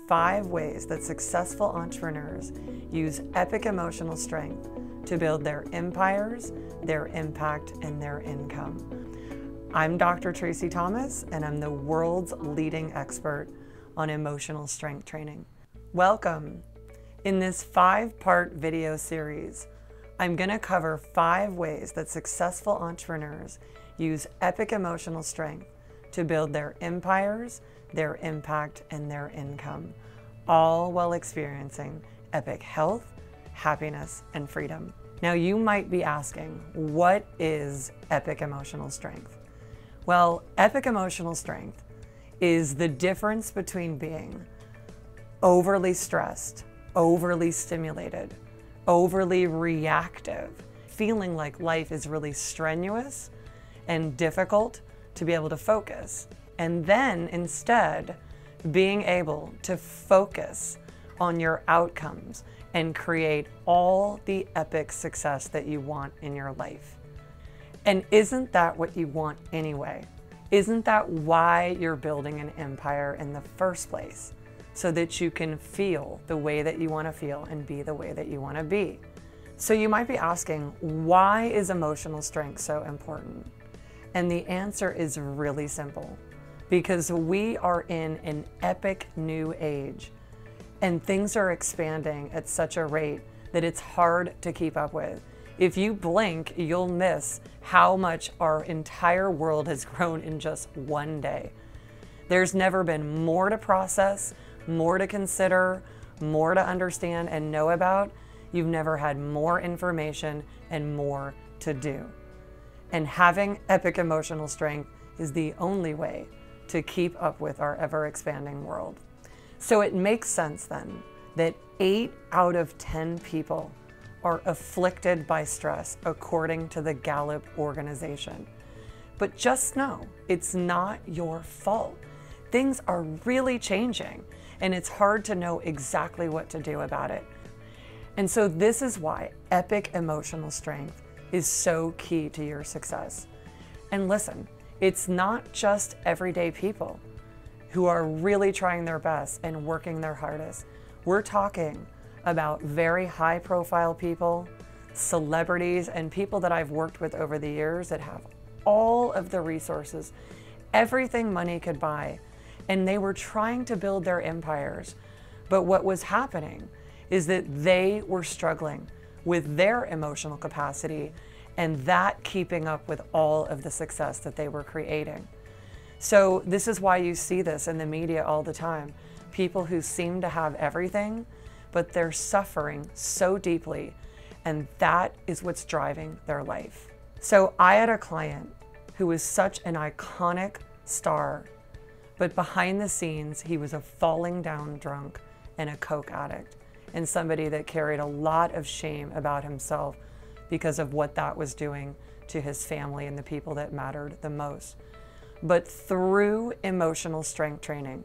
5 ways that successful entrepreneurs use epic emotional strength to build their empires, their impact, and their income. I'm Dr. Tracy Thomas, and I'm the world's leading expert on emotional strength training. Welcome. In this 5-part video series, I'm going to cover 5 ways that successful entrepreneurs use epic emotional strength to build their empires, their impact, and their income, all while experiencing epic health, happiness, and freedom. Now, you might be asking, what is epic emotional strength? Well, epic emotional strength is the difference between being overly stressed, overly stimulated, overly reactive, feeling like life is really strenuous and difficult to be able to focus, and then instead being able to focus on your outcomes and create all the epic success that you want in your life. And isn't that what you want anyway? Isn't that why you're building an empire in the first place? So that you can feel the way that you want to feel and be the way that you want to be. So you might be asking, why is emotional strength so important? And the answer is really simple. Because we are in an epic new age, and things are expanding at such a rate that it's hard to keep up with. If you blink, you'll miss how much our entire world has grown in just one day. There's never been more to process, more to consider, more to understand and know about. You've never had more information and more to do. And having epic emotional strength is the only way to keep up with our ever-expanding world. So it makes sense then that 8 out of 10 people are afflicted by stress according to the Gallup organization. But just know, it's not your fault. Things are really changing, and it's hard to know exactly what to do about it. And so this is why epic emotional strength is so key to your success. And listen, it's not just everyday people who are really trying their best and working their hardest. We're talking about very high-profile people, celebrities, and people that I've worked with over the years that have all of the resources, everything money could buy, and they were trying to build their empires. But what was happening is that they were struggling with their emotional capacity and that keeping up with all of the success that they were creating. So this is why you see this in the media all the time. People who seem to have everything, but they're suffering so deeply, and that is what's driving their life. So I had a client who was such an iconic star, but behind the scenes, he was a falling down drunk and a coke addict, and somebody that carried a lot of shame about himself because of what that was doing to his family and the people that mattered the most. But through emotional strength training,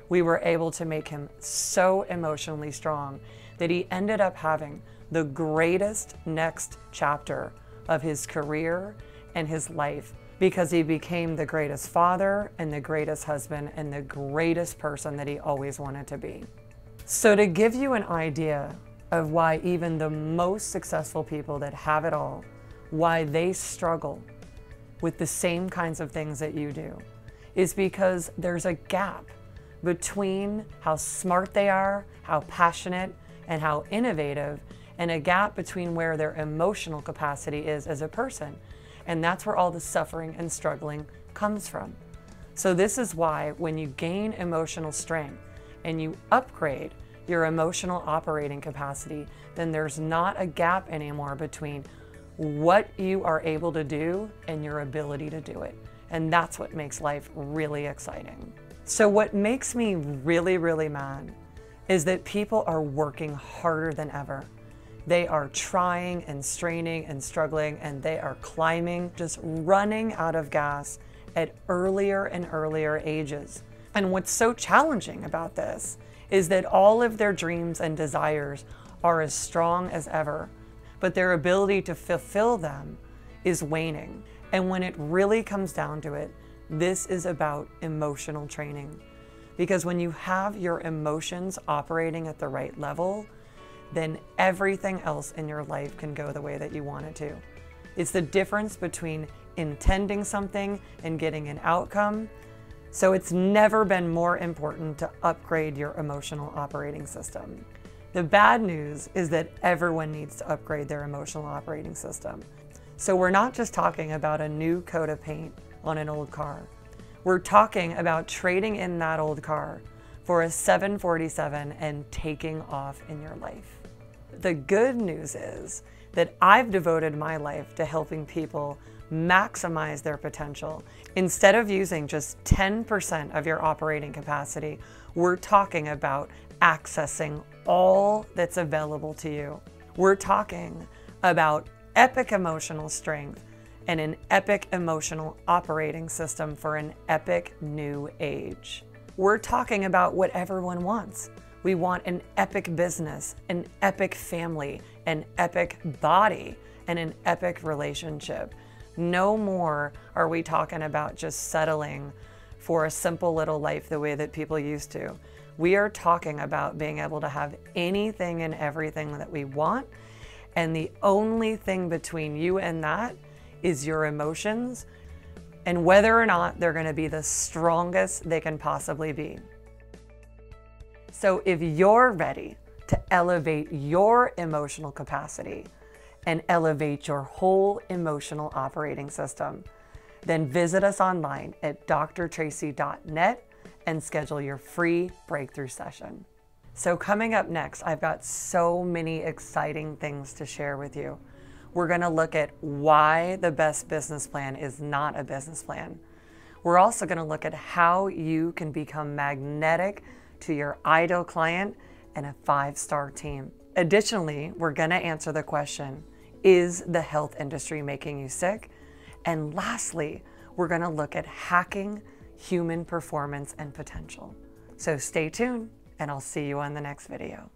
we were able to make him so emotionally strong that he ended up having the greatest next chapter of his career and his life, because he became the greatest father and the greatest husband and the greatest person that he always wanted to be. So to give you an idea of why even the most successful people that have it all, why they struggle with the same kinds of things that you do, is because there's a gap between how smart they are, how passionate, and how innovative, and a gap between where their emotional capacity is as a person. And that's where all the suffering and struggling comes from. So this is why when you gain emotional strength and you upgrade your emotional operating capacity, then there's not a gap anymore between what you are able to do and your ability to do it. And that's what makes life really exciting. So what makes me really, really mad is that people are working harder than ever. They are trying and straining and struggling, and they are climbing, just running out of gas at earlier and earlier ages. And what's so challenging about this is that all of their dreams and desires are as strong as ever, but their ability to fulfill them is waning. And when it really comes down to it, this is about emotional training. Because when you have your emotions operating at the right level, then everything else in your life can go the way that you want it to. It's the difference between intending something and getting an outcome. So it's never been more important to upgrade your emotional operating system. The bad news is that everyone needs to upgrade their emotional operating system. So we're not just talking about a new coat of paint on an old car. We're talking about trading in that old car for a 747 and taking off in your life. The good news is that I've devoted my life to helping people maximize their potential. Instead of using just 10% of your operating capacity, we're talking about accessing all that's available to you. We're talking about epic emotional strength and an epic emotional operating system for an epic new age. We're talking about what everyone wants. We want an epic business, an epic family, an epic body, and an epic relationship. No more are we talking about just settling for a simple little life the way that people used to. We are talking about being able to have anything and everything that we want, and the only thing between you and that is your emotions and whether or not they're going to be the strongest they can possibly be. So if you're ready to elevate your emotional capacity and elevate your whole emotional operating system, then visit us online at drtracy.net and schedule your free breakthrough session. So coming up next, I've got so many exciting things to share with you. We're going to look at why the best business plan is not a business plan. We're also going to look at how you can become magnetic to your ideal client and a 5-star team. Additionally, we're going to answer the question, is the health industry making you sick? And lastly, we're going to look at hacking human performance and potential. So stay tuned, and I'll see you on the next video.